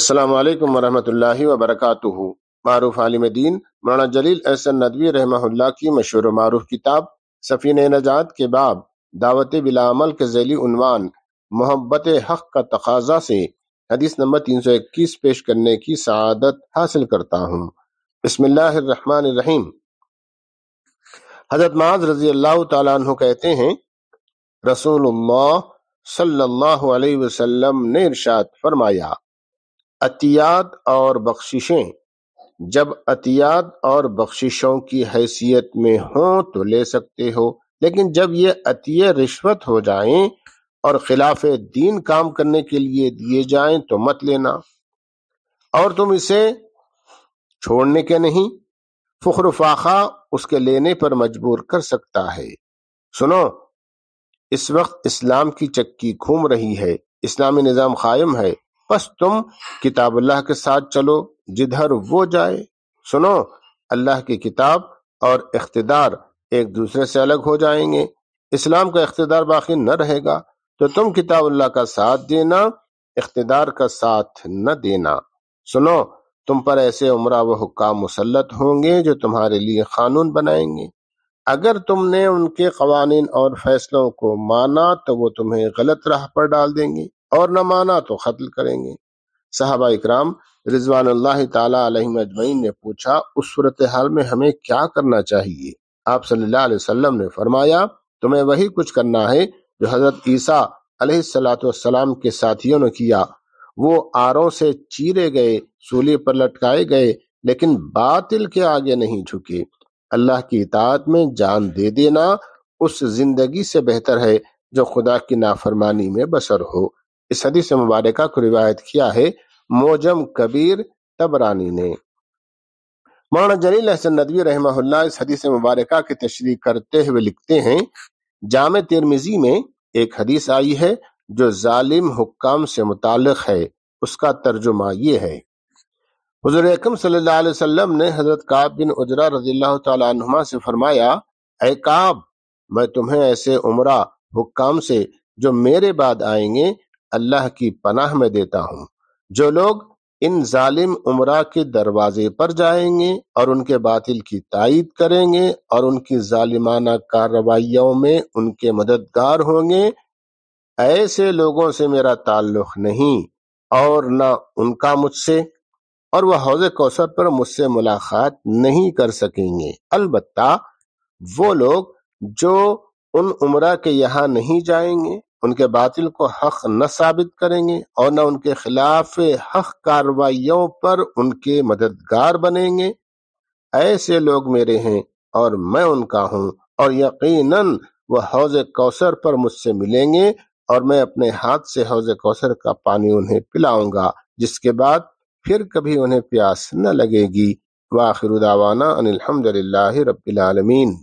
السلام علیکم ورحمۃ اللہ وبرکاتہ۔ معروف عالم دین مولانا جلیل احسن ندوی رحمہ اللہ کی مشہور و معروف کتاب سفینہ نجات کے باب دعوت بلا عمل کے ذیلی عنوان محبت حق کا تقاضا سے حدیث نمبر 321 پیش کرنے کی سعادت حاصل کرتا ہوں۔ بسم اللہ الرحمن الرحیم۔ حضرت معاذ رضی اللہ تعالیٰ عنہ کہتے ہیں، رسول اللہ صلی اللہ علیہ وسلم نے ارشاد فرمایا، عطیات اور بخششیں جب عطیات اور بخششوں کی حیثیت میں ہوں تو لے سکتے ہو، لیکن جب یہ عطیے رشوت ہو جائیں اور خلاف دین کام کرنے کے لیے دیے جائیں تو مت لینا، اور تم اسے چھوڑنے کے نہیں، فخر و فاخہ اس کے لینے پر مجبور کر سکتا ہے۔ سنو، اس وقت اسلام کی چکی گھوم رہی ہے، اسلامی نظام قائم ہے، بس تم کتاب اللہ کے ساتھ چلو جدھر وہ جائے۔ سنو، اللہ کی کتاب اور اقتدار ایک دوسرے سے الگ ہو جائیں گے، اسلام کا اقتدار باقی نہ رہے گا، تو تم کتاب اللہ کا ساتھ دینا، اقتدار کا ساتھ نہ دینا۔ سنو، تم پر ایسے عمرا و حکام مسلط ہوں گے جو تمہارے لیے قانون بنائیں گے، اگر تم نے ان کے قوانین اور فیصلوں کو مانا تو وہ تمہیں غلط راہ پر ڈال دیں گے، اور نہ مانا تو قتل کریں گے۔ صحابہ اکرام رضوان اللہ تعالی علیہم اجمعین نے پوچھا، اس صورتحال میں ہمیں کیا کرنا چاہیے؟ آپ صلی اللہ علیہ وسلم نے فرمایا، تمہیں وہی کچھ کرنا ہے جو حضرت عیسیٰ علیہ السلام کے ساتھیوں نے کیا۔ وہ آروں سے چیرے گئے، سولی پر لٹکائے گئے، لیکن باطل کے آگے نہیں جھکے۔ اللہ کی اطاعت میں جان دے دینا اس زندگی سے بہتر ہے جو خدا کی نافرمانی میں بسر ہو۔ اس حدیث مبارکہ کو روایت کیا ہے معجم کبیر طبرانی نے۔ مولانا جلیل احسن ندوی رحمہ اللہ اس حدیث مبارکہ کی تشریح کرتے ہوئے لکھتے ہیں، جامع ترمذی میں ایک حدیث آئی ہے جو ظالم حکام سے متعلق ہے، اس کا ترجمہ یہ ہے۔ حضور اکرم صلی اللہ علیہ وسلم نے حضرت کعب بن عجرہ رضی اللہ تعالیٰ عنہما سے فرمایا، اے کعب، میں تمہیں ایسے عمرہ حکام سے جو میرے بعد آئیں گے اللہ کی پناہ میں دیتا ہوں۔ جو لوگ ان ظالم عمرہ کے دروازے پر جائیں گے اور ان کے باطل کی تائید کریں گے اور ان کی ظالمانہ کارروائیوں میں ان کے مددگار ہوں گے، ایسے لوگوں سے میرا تعلق نہیں اور نہ ان کا مجھ سے، اور وہ حوض کوثر پر مجھ سے ملاقات نہیں کر سکیں گے۔ البتہ وہ لوگ جو ان عمرہ کے یہاں نہیں جائیں گے، ان کے باطل کو حق نہ ثابت کریں گے اور نہ ان کے خلاف حق کارروائیوں پر ان کے مددگار بنیں گے، ایسے لوگ میرے ہیں اور میں ان کا ہوں، اور یقیناً وہ حوض کوثر پر مجھ سے ملیں گے اور میں اپنے ہاتھ سے حوض کوثر کا پانی انہیں پلاؤں گا، جس کے بعد پھر کبھی انہیں پیاس نہ لگے گی۔ وآخر دعوانا ان الحمد للہ رب العالمین۔